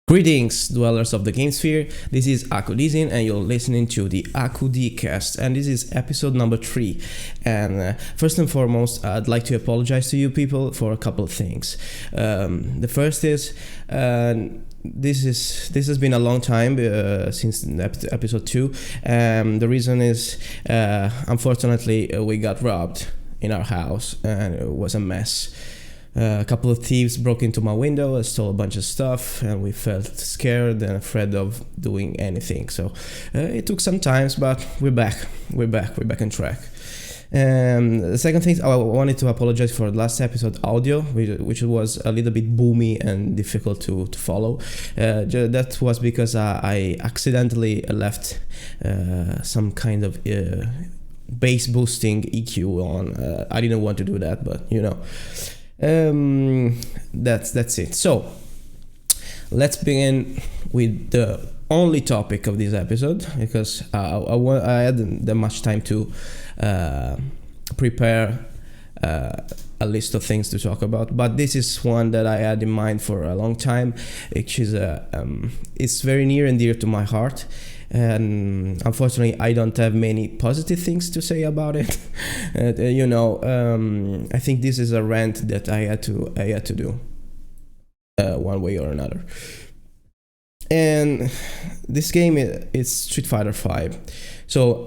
Greetings, dwellers of the game sphere. This is AkudeCast, and you're listening to the AkudeCast, and this is episode number 3. And first and foremost, I'd like to apologize to you people for a couple of things. The first is this has been a long time since episode 2. The reason is, unfortunately, we got robbed in our house, and it was a mess. A couple of thieves broke into my window, stole a bunch of stuff, and we felt scared and afraid of doing anything. So it took some time, but we're back on track. The second thing, I wanted to apologize for the last episode audio, which was a little bit boomy and difficult to follow. That was because I accidentally left some kind of bass boosting EQ on. I didn't want to do that, but you know. That's it. So let's begin with the only topic of this episode, because I hadn't that much time to prepare a list of things to talk about, but this is one that I had in mind for a long time, which is it's very near and dear to my heart. And unfortunately, I don't have many positive things to say about it. I think this is a rant that I had to do one way or another. And this game is Street Fighter V. So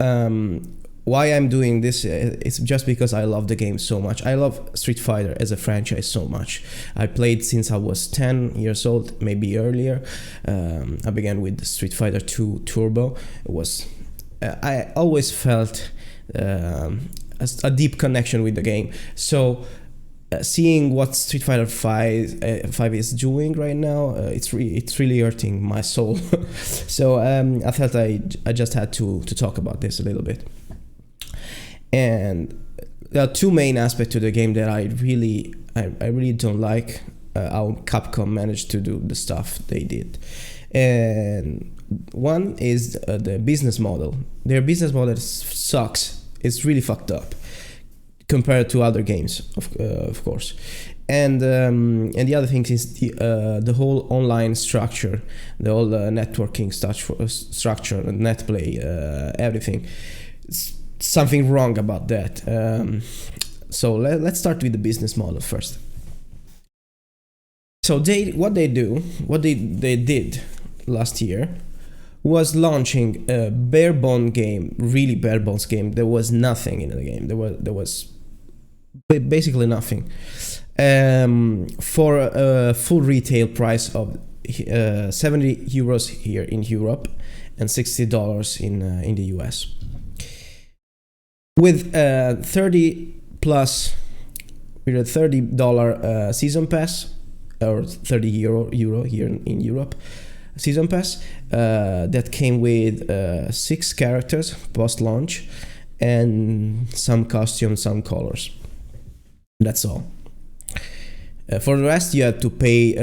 why I'm doing this is just because I love the game so much. I love Street Fighter as a franchise so much. I played since I was 10 years old, maybe earlier. I began with Street Fighter 2 Turbo. I always felt a deep connection with the game. So seeing what Street Fighter 5 is doing right now, it's really hurting my soul. So I felt I just had to talk about this a little bit. And there are two main aspects to the game that I really don't like how Capcom managed to do the stuff they did. And one is the business model. Their business model sucks. It's really fucked up compared to other games, of course. And the other thing is the whole online structure, the whole networking structure, net play, everything. Something wrong about that. So let's start with the business model first. So what they did last year was launching a bare bones game, really bare bones game. There was nothing in the game. There was basically nothing. For a full retail price of 70 euros here in Europe and $60 in the US. With $30 season pass, or 30 euro here in Europe, season pass that came with 6 characters post launch and some costumes, some colors. That's all. For the rest, you had to pay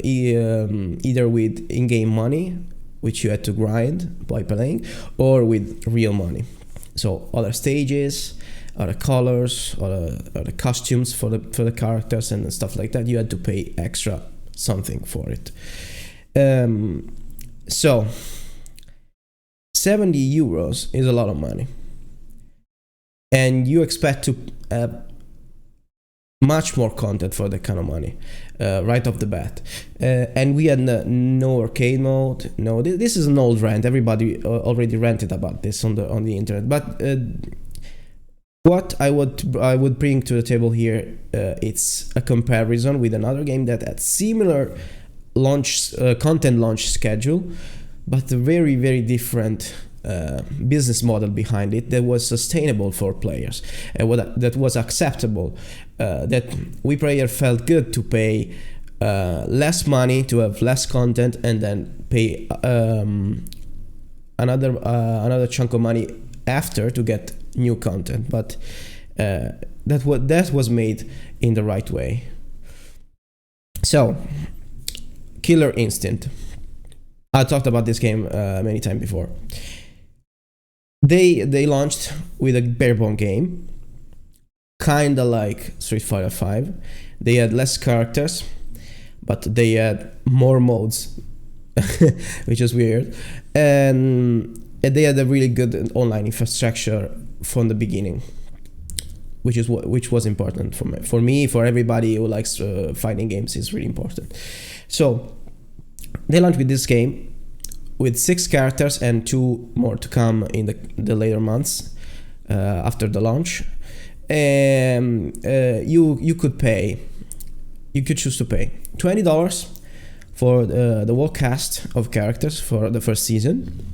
either with in-game money, which you had to grind by playing, or with real money. So other stages, other colors, other costumes for the characters and stuff like that, you had to pay extra something for it. So 70 euros is a lot of money, and you expect to have much more content for that kind of money right off the bat. And we had no arcade mode. No, this is an old rant. Everybody already ranted about this on the internet. But what I would bring to the table here, it's a comparison with another game that had similar content launch schedule, but a very, very different business model behind it that was sustainable for players, that was acceptable, that we player felt good to pay less money to have less content, and then pay another chunk of money after to get new content, but that was made in the right way. So Killer Instinct, I talked about this game many times before. They launched with a bare bone game, kinda like Street Fighter V. They had less characters, but they had more modes which is weird. And they had a really good online infrastructure from the beginning, which was important for me, for everybody who likes fighting games. Is really important. So they launched with this game with 6 characters and 2 more to come in the later months after the launch. And you could choose to pay $20 for the whole cast of characters for the first season,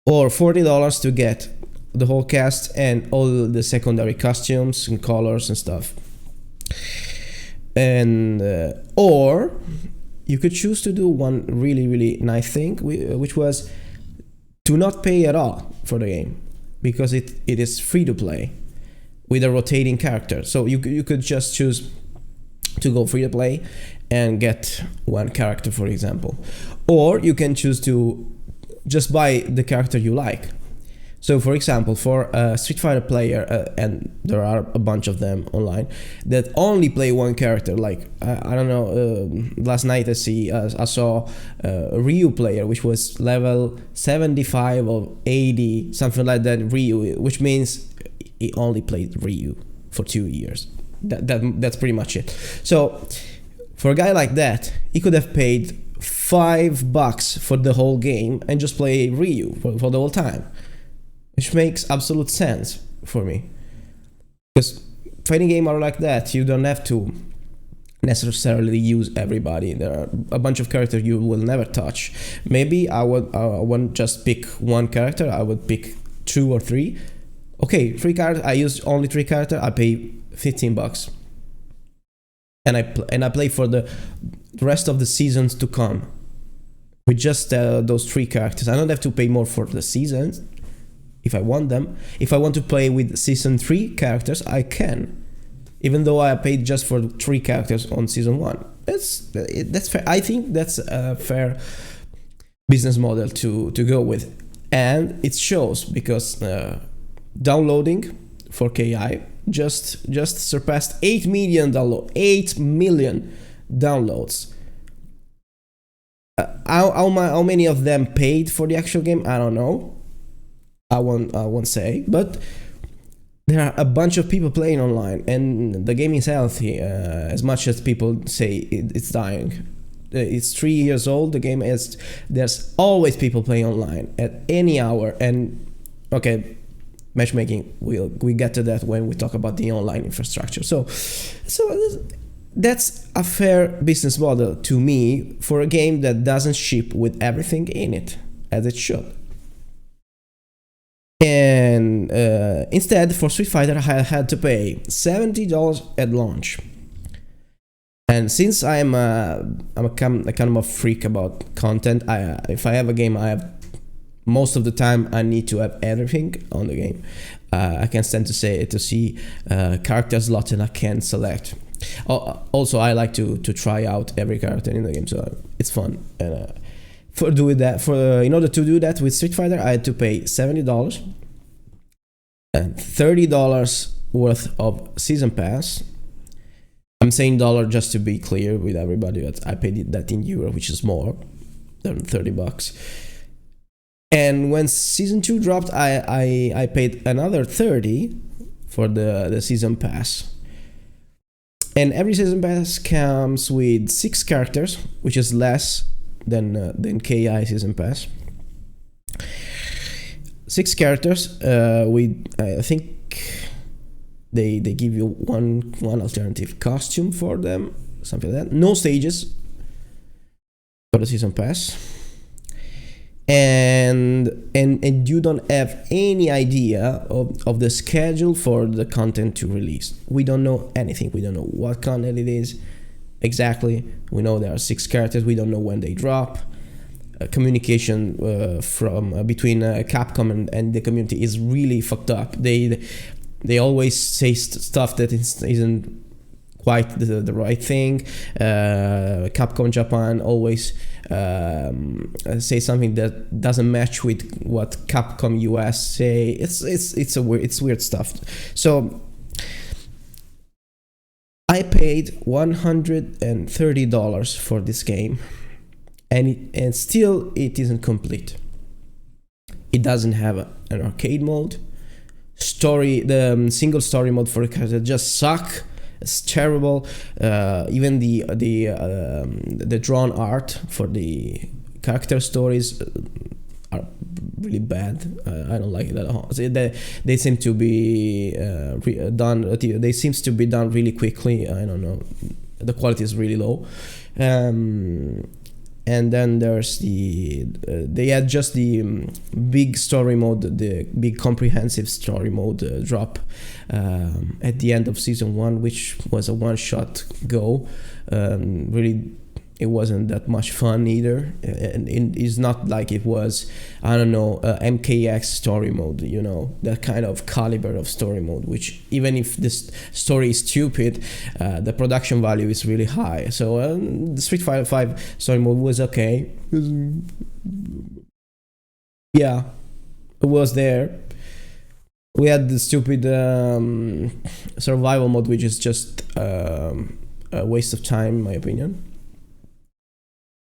or $40 to get the whole cast and all the secondary costumes and colors and stuff. And or you could choose to do one really, really nice thing, which was to not pay at all for the game, because it is free to play with a rotating character. So you could just choose to go free to play and get one character, for example, or you can choose to just buy the character you like. So for example, for a Street Fighter player, and there are a bunch of them online that only play one character, like I don't know, last night I saw a Ryu player which was level 75 or 80, something like that, Ryu, which means he only played Ryu for 2 years. That's pretty much it. So for a guy like that, he could have paid $5 for the whole game and just play Ryu for the whole time, which makes absolute sense for me. Because fighting games are like that. You don't have to necessarily use everybody. There are a bunch of characters you will never touch. Maybe I won't just pick one character. I would pick 2 or 3. Okay, 3 characters. I use only 3 characters. I pay $15, and I play for the rest of the seasons to come with just those 3 characters. I don't have to pay more for the seasons if I want them. If I want to play with season 3 characters, I can, even though I paid just for 3 characters on season 1. That's fair. I think that's a fair business model to go with, and it shows because downloading for KI just surpassed 8 million downloads. How many of them paid for the actual game? I don't know. I won't say, but there are a bunch of people playing online, and the game is healthy. As much as people say it's dying, it's 3 years old. The game is. There's always people playing online at any hour, and okay. Matchmaking, we get to that when we talk about the online infrastructure. So that's a fair business model to me for a game that doesn't ship with everything in it as it should. And instead, for Street Fighter, I had to pay $70 at launch. And since I'm a kind of a freak about content, if I have a game, most of the time I need to have everything on the game. I can stand to see character slots, and I can select. Also, I like to try out every character in the game, so it's fun. And in order to do that with Street Fighter, I had to pay $70 and $30 worth of season pass. I'm saying dollar just to be clear with everybody, but I paid that in euro, which is more than $30. And when season 2 dropped, I paid another $30 for the season pass. And every season pass comes with 6 characters, which is less than KI season pass. 6 characters. I think they give you one alternative costume for them, something like that. No stages for the season pass. And you don't have any idea of the schedule for the content to release. We don't know anything. We don't know what content it is exactly. We know there are 6 characters. We don't know when they drop. Communication from between Capcom and the community is really fucked up. They always say stuff that isn't quite the right thing. Capcom Japan always say something that doesn't match with what Capcom US say. It's weird stuff. So I paid $130 for this game, and still it isn't complete. It doesn't have an arcade mode. The single story mode for the character just suck. It's terrible. Even the drawn art for the character stories are really bad. I don't like it at all. They seem to be done. They seems to be done really quickly. I don't know. The quality is really low. And then there's they had just the big story mode, the big comprehensive story mode drop at the end of season 1, which was a one-shot go. Really, it wasn't that much fun either, and it's not like it was, I don't know, MKX story mode, you know, that kind of caliber of story mode, which even if this story is stupid, the production value is really high. So the Street Fighter 5 story mode was okay. Yeah, it was there. We had the stupid survival mode, which is just a waste of time, in my opinion.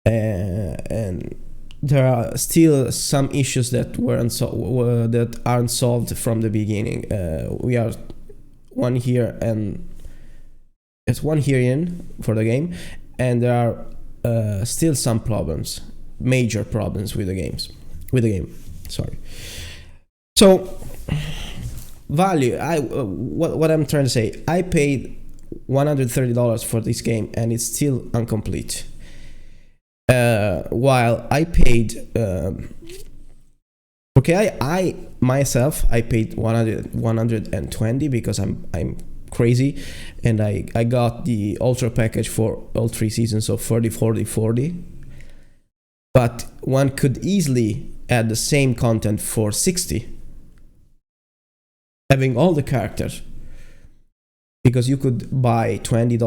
And there are still some issues that that aren't solved from the beginning. We are one year in for the game, and there are still some problems, major problems with the game. Sorry. So value. What I'm trying to say. I paid $130 for this game, and it's still incomplete. While I paid I myself paid 120 because I'm crazy, and I got the ultra package for all 3 seasons of 30, 40, 40. But one could easily add the same content for 60, having all the characters, because you could buy $20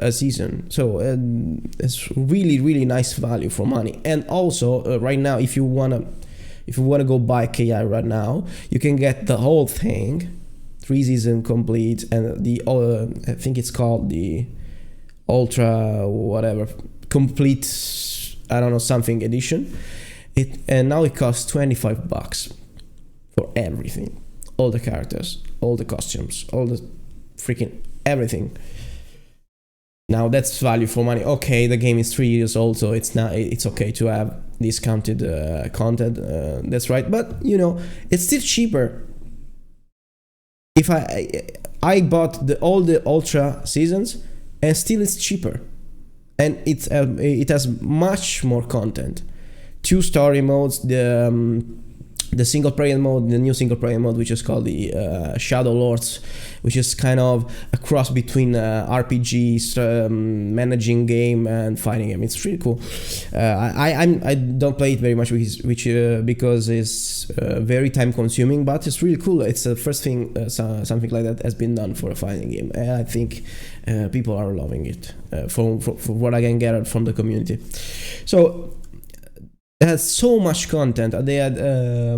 a season. So it's really, really nice value for money. And also right now, if you wanna go buy KI right now, you can get the whole thing, 3 season complete, and the I think it's called the Ultra whatever complete, I don't know, something edition. And now it costs $25 for everything, all the characters, all the costumes, all the freaking everything. Now that's value for money. Okay, the game is 3 years old, so it's okay to have discounted content. That's right, but you know, it's still cheaper. If I bought all the Ultra seasons, and still it's cheaper, and it has much more content. 2 story modes, the single player mode, the new single player mode, which is called the Shadow Lords, which is kind of a cross between RPG, managing game, and fighting game. It's really cool. I don't play it very much, because it's very time consuming, but it's really cool. It's the first thing something like that has been done for a fighting game, and I think people are loving it for what I can get from the community. So it has so much content. They had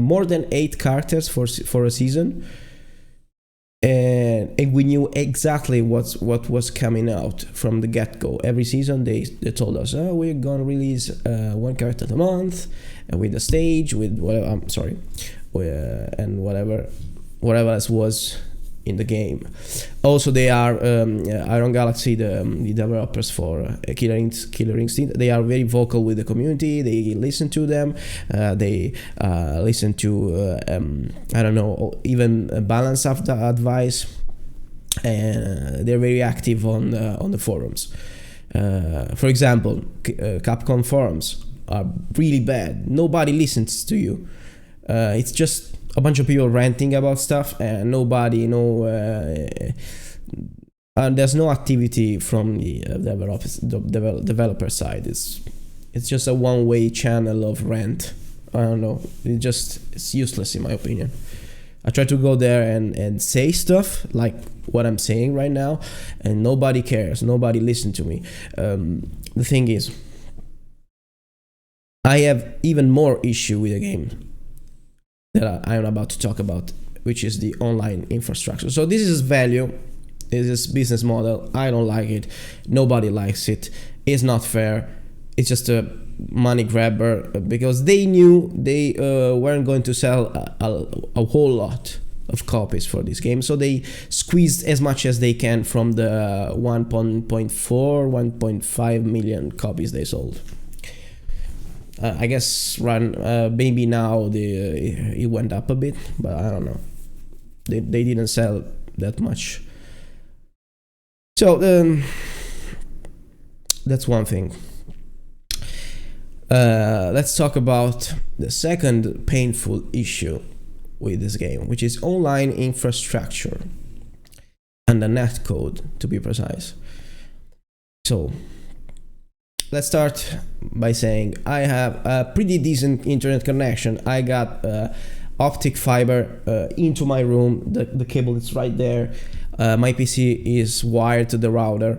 more than 8 characters for a season, and we knew exactly what was coming out from the get-go. Every season they told us, oh, we're gonna release 1 character a month, with a stage, with whatever. And whatever else was in the game. Also, they are Iron Galaxy, the developers for Killer Instinct. They are very vocal with the community. They listen to them. They listen to I don't know, even balance of the advice, and they're very active on the forums. For example, Capcom forums are really bad. Nobody listens to you. It's just a bunch of people ranting about stuff, and and there's no activity from the developer side. It's just a one-way channel of rant. I don't know. It's useless in my opinion. I try to go there and say stuff like what I'm saying right now, and nobody cares. Nobody listens to me. The thing is, I have even more issue with the game that I am about to talk about, which is the online infrastructure. So this is value. This is business model. I don't like it. Nobody likes it. It's not fair. it's just a money grabber, because they knew they weren't going to sell a whole lot of copies for this game, so they squeezed as much as they can from the 1.5 million copies they sold. I guess maybe now it went up a bit, but I don't know. They didn't sell that much. So that's one thing. Let's talk about the second painful issue with this game, which is online infrastructure and the netcode, to be precise. So let's start by saying I have a pretty decent internet connection. I got optic fiber into my room. The cable is right there. My PC is wired to the router,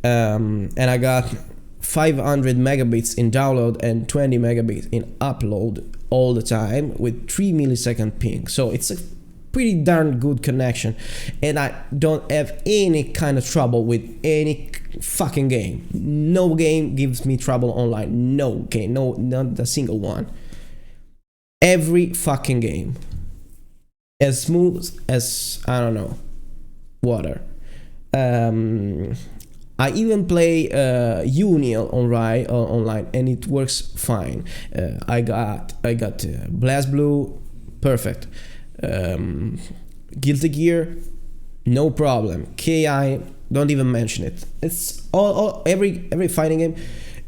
and I got 500 megabits in download and 20 megabits in upload all the time with 3 millisecond ping. So it's a pretty darn good connection, and I don't have any kind of trouble with any fucking game. No game gives me trouble online. No game, no, not a single one. Every fucking game, as smooth as, I don't know, water. I even play Unreal online, and it works fine. I got BlazBlue, perfect. Guilty Gear, no problem. KI, don't even mention it. It's all every fighting game.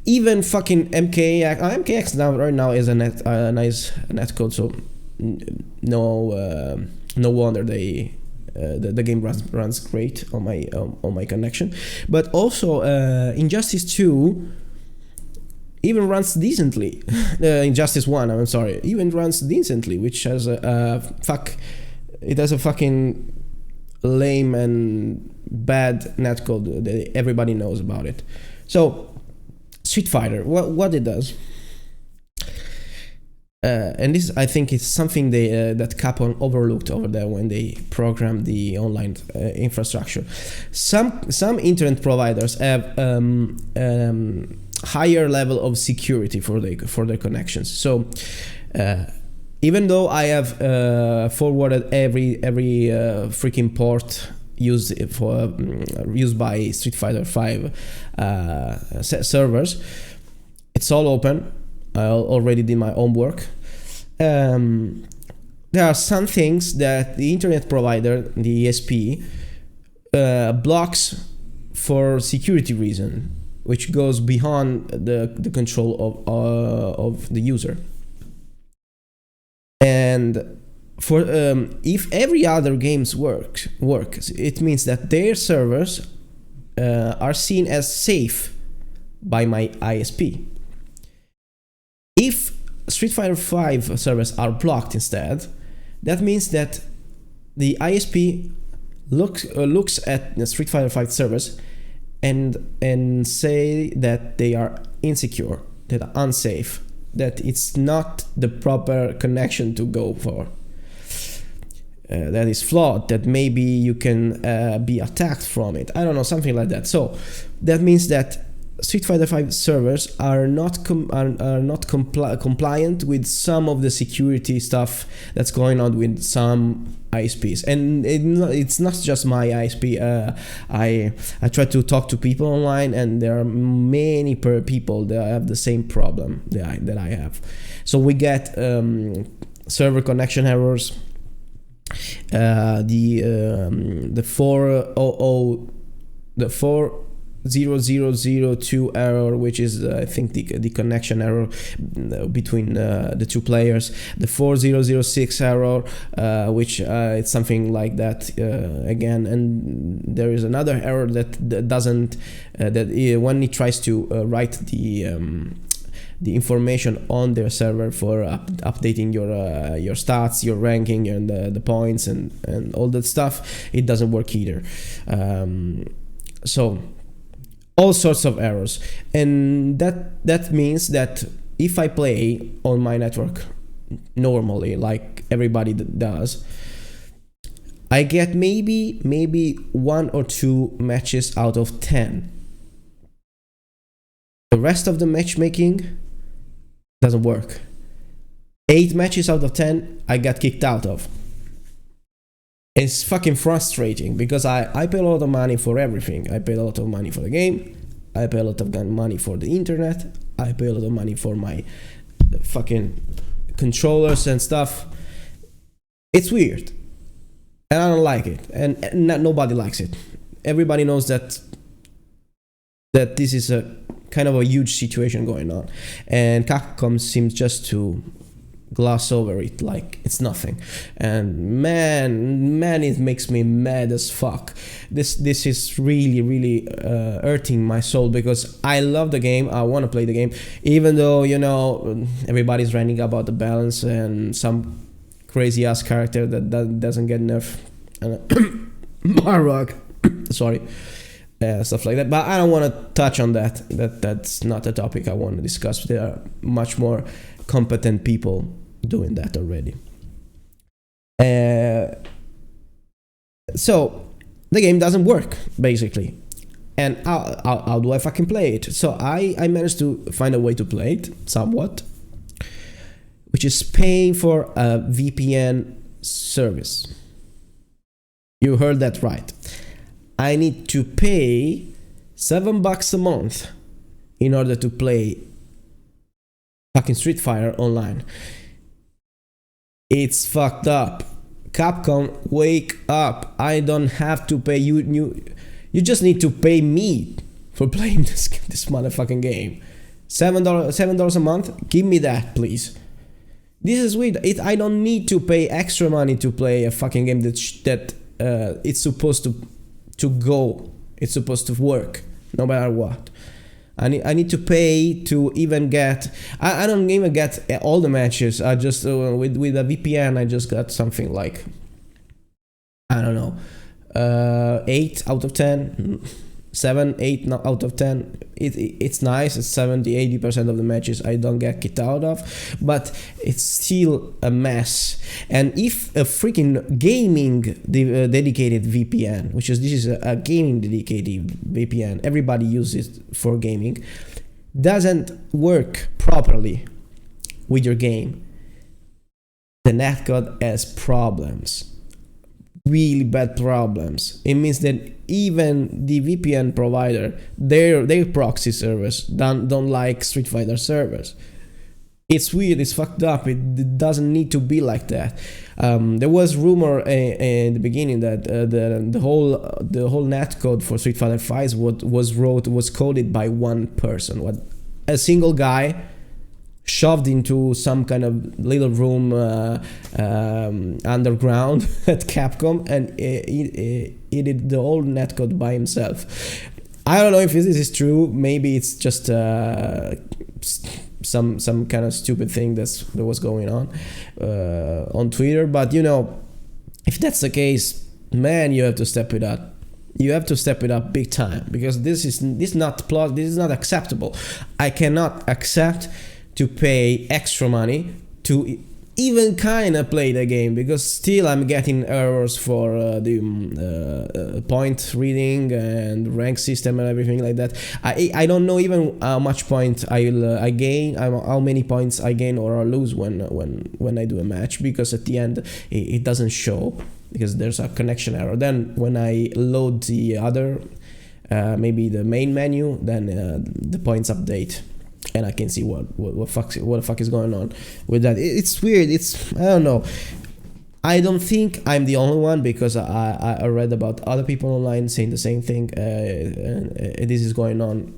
Even fucking MKX right now is a nice netcode, so no wonder the game runs great on my connection. But also Injustice 2 even runs decently. Injustice 1, I'm sorry, even runs decently, which has it has a fucking lame and bad netcode that everybody knows about it. So Street Fighter, what it does, and this, I think, is something that Capcom overlooked over there when they programmed the online infrastructure. Some internet providers have higher level of security for their connections. So even though I have forwarded every freaking port used by Street Fighter 5 servers, it's all open. I already did my homework. There are some things that the internet provider, the ESP, blocks for security reason, which goes beyond the control of the user. And for if every other games works, it means that their servers are seen as safe by my ISP. If Street Fighter 5 servers are blocked instead, that means that the ISP looks at the Street Fighter 5 servers and say that they are insecure, that are unsafe, that it's not the proper connection to go for, that is flawed, that maybe you can be attacked from it. I don't know, something like that. So that means that Street Fighter 5 servers are not compliant with some of the security stuff that's going on with some ISPs, and it's not just my ISP. I try to talk to people online, and there are many people that have the same problem that I have. So we get server connection errors. The 4002 error, which is I think the connection error between the two players, the 4006 error, which it's something like that again, and there is another error that doesn't when it tries to write the information on their server for updating your stats, your ranking, and the points and all that stuff, it doesn't work either. So all sorts of errors, and that means that if I play on my network normally, like everybody does, I get maybe 1 or 2 matches out of 10. The rest of the matchmaking doesn't work. 8 matches out of 10 I got kicked out of. It's fucking frustrating because I pay a lot of money for everything. I pay a lot of money for the game. I pay a lot of money for the internet. I pay a lot of money for my fucking controllers and stuff. It's weird. And I don't like it. And nobody likes it. Everybody knows that this is a kind of a huge situation going on. And Capcom seems just to gloss over it like it's nothing. And man, it makes me mad as fuck. This is really hurting my soul because I love the game. I want to play the game, even though, you know, everybody's ranting about the balance and some crazy ass character that doesn't get enough Marok sorry, stuff like that. But I don't want to touch on that. That's not a topic I want to discuss. There are much more competent people doing that already. So the game doesn't work basically. And how do I fucking play it? So I managed to find a way to play it somewhat, which is paying for a VPN service. You heard that right. I need to pay $7 a month in order to play fucking Street Fighter online. It's fucked up. Capcom, wake up. I don't have to pay you. You just need to pay me for playing this motherfucking game. $7 a month? Give me that, please. This is weird. I don't need to pay extra money to play a fucking game that it's supposed to go. It's supposed to work no matter what. I need to pay to even get. I don't even get all the matches. I just with a VPN I just got something like, I don't know, 8 out of 10, 7, 8 out of 10. It's nice. It's 70-80% of the matches I don't get kicked out of, but it's still a mess. And if a freaking gaming dedicated VPN, this is a gaming dedicated VPN, everybody uses it for gaming, doesn't work properly with your game, the netcode has problems. Really bad problems. It means that even the VPN provider, their proxy servers don't like Street Fighter servers. It's weird. It's fucked up. It doesn't need to be like that. There was rumor in the beginning that the whole netcode for Street Fighter 5 was coded by one person. A single guy shoved into some kind of little room underground at Capcom, and he did the whole netcode by himself. I don't know if this is true. Maybe it's just some kind of stupid thing that was going on Twitter. But you know, if that's the case, man, you have to step it up. You have to step it up big time, because this is not acceptable. I cannot accept to pay extra money to even kind of play the game, because still I'm getting errors for the point reading and rank system and everything like that. I don't know even how much point I gain, how many points I gain or lose when I do a match, because at the end it doesn't show because there's a connection error. Then when I load the other maybe the main menu, then the points update, and I can see what the fuck is going on with that. It's weird. I don't know. I don't think I'm the only one, because I read about other people online saying the same thing. And this is going on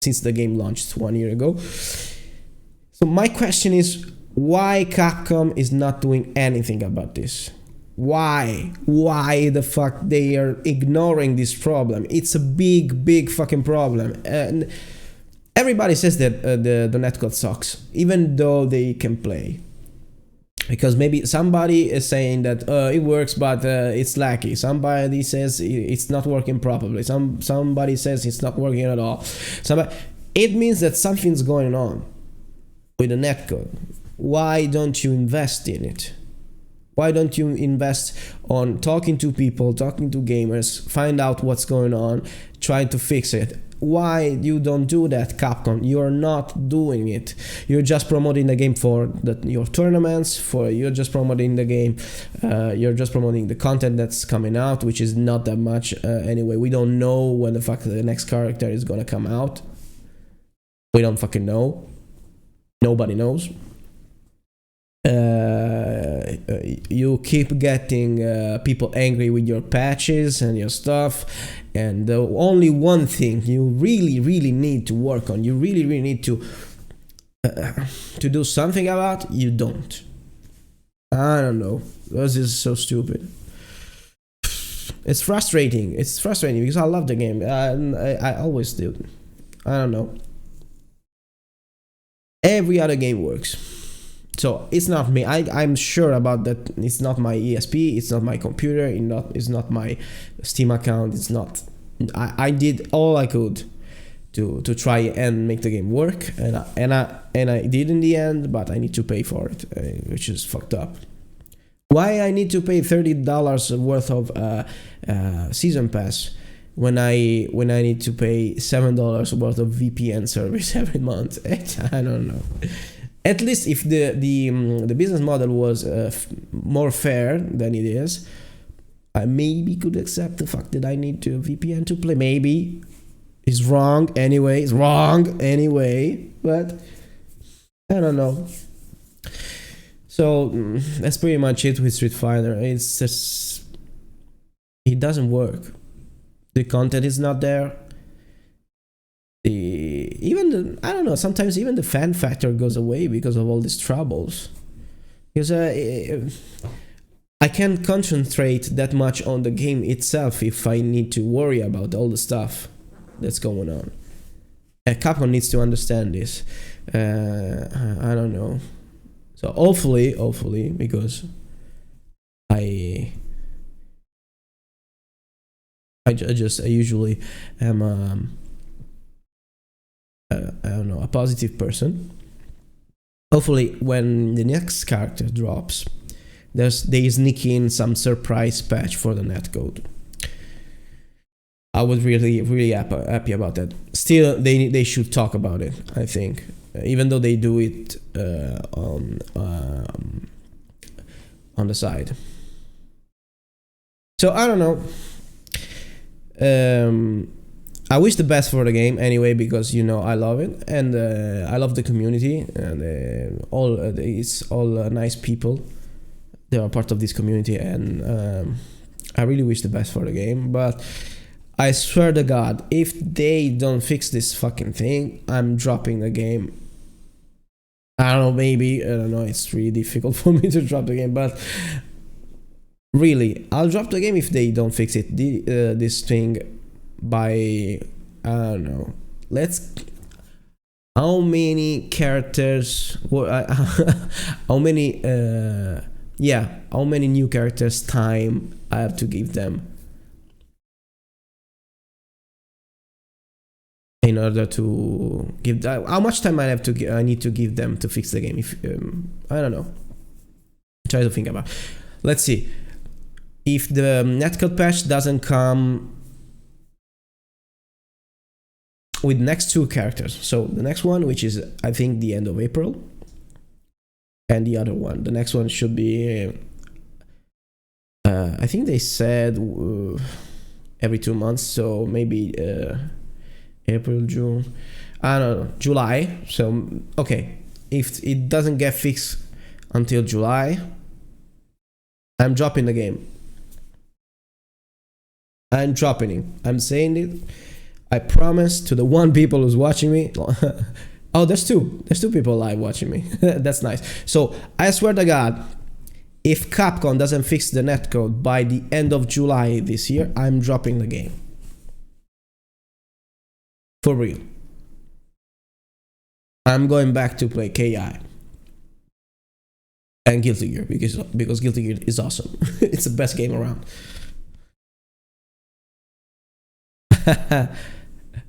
since the game launched 1 year ago. So my question is, why Capcom is not doing anything about this? Why the fuck they are ignoring this problem? It's a big fucking problem. And everybody says that the netcode sucks, even though they can play. Because maybe somebody is saying that it works, but it's laggy. Somebody says it's not working properly. Somebody says it's not working at all. It means that something's going on with the netcode. Why don't you invest in it? Why don't you invest on talking to people, talking to gamers, find out what's going on, try to fix it? Why you don't do that, Capcom? You're not doing it. You're just promoting the game for your tournaments, you're just promoting the game, you're just promoting the content that's coming out, which is not that much anyway. We don't know when the fuck the next character is gonna come out. We don't fucking know. Nobody knows. You keep getting people angry with your patches and your stuff, and the only one thing you really need to work on, you really need to do something about, you don't. I don't know, this is so stupid. It's frustrating because I love the game. I always do. I don't know, every other game works. So it's not me. I'm sure about that. It's not my ESP. It's not my computer. It's not my Steam account. It's not. I did all I could to try and make the game work, and I did in the end. But I need to pay for it, which is fucked up. Why I need to pay $30 worth of season pass when I need to pay $7 worth of VPN service every month? I don't know. At least if the business model was more fair than it is, I maybe could accept the fact that I need to VPN to play. Maybe it's wrong anyway. But I don't know. So that's pretty much it with Street Fighter. It's just, it doesn't work. The content is not there. I don't know, sometimes even the fan factor goes away because of all these troubles. Because I can't concentrate that much on the game itself if I need to worry about all the stuff that's going on. Capcom needs to understand this. I don't know. So hopefully, because I usually am I don't know, a positive person. Hopefully when the next character drops, they sneak in some surprise patch for the netcode. I was really happy about that. Still, they should talk about it, I think, even though they do it on the side. So I don't know. I wish the best for the game anyway, because I love it, and I love the community, and it's all nice people. They are part of this community, and I really wish the best for the game. But I swear to God, if they don't fix this fucking thing, I'm dropping the game. I don't know, maybe, I don't know, it's really difficult for me to drop the game, but really, I'll drop the game if they don't fix it. This thing by, I don't know, how many characters, how many new characters time I have to give them in order to give that, how much time I need to give them to fix the game. If I don't know, try to think about. Let's see, if the netcode patch doesn't come with next two characters, so the next one, which is I think the end of April, and the other one, the next one should be I think they said every 2 months, so maybe April, June, I don't know, July. So okay, if it doesn't get fixed until July, I'm dropping the game. I'm dropping it. I'm saying it. I promise to the one people who's watching me. Oh, there's two people live watching me. That's nice. So I swear to God, if Capcom doesn't fix the netcode by the end of July this year, I'm dropping the game. For real. I'm going back to play KI and Guilty Gear, because Guilty Gear is awesome. It's the best game around.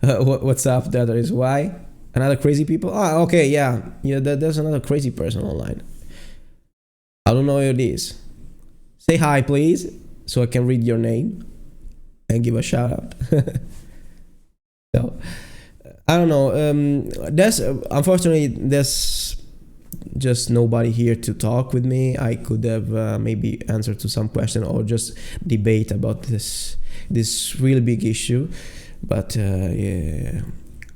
What's up? That is why another crazy people. Oh, okay, yeah. There's another crazy person online. I don't know who it is. Say hi, please, so I can read your name and give a shout out. So I don't know. There's unfortunately there's just nobody here to talk with me. I could have maybe answered to some question or just debate about this really big issue, but yeah,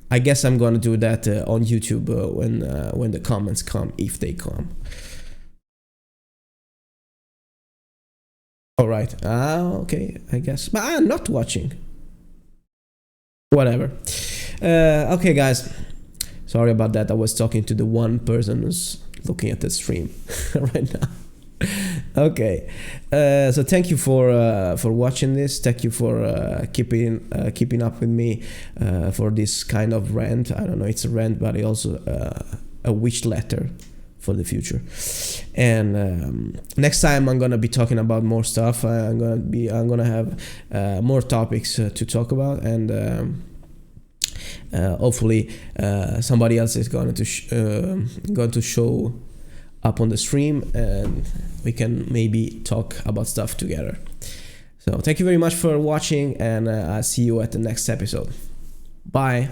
I guess I'm gonna do that on YouTube when the comments come, if they come. All right. Okay. I guess, but I'm not watching. Whatever. Okay, guys. Sorry about that. I was talking to the one person who's looking at the stream right now. Okay. So thank you for watching this. Thank you for keeping up with me for this kind of rant. I don't know. It's a rant, but it's also a wish letter for the future. And next time I'm gonna be talking about more stuff. I'm gonna have more topics to talk about, and hopefully somebody else is going to show up on the stream, and we can maybe talk about stuff together. So thank you very much for watching, and I'll see you at the next episode. Bye.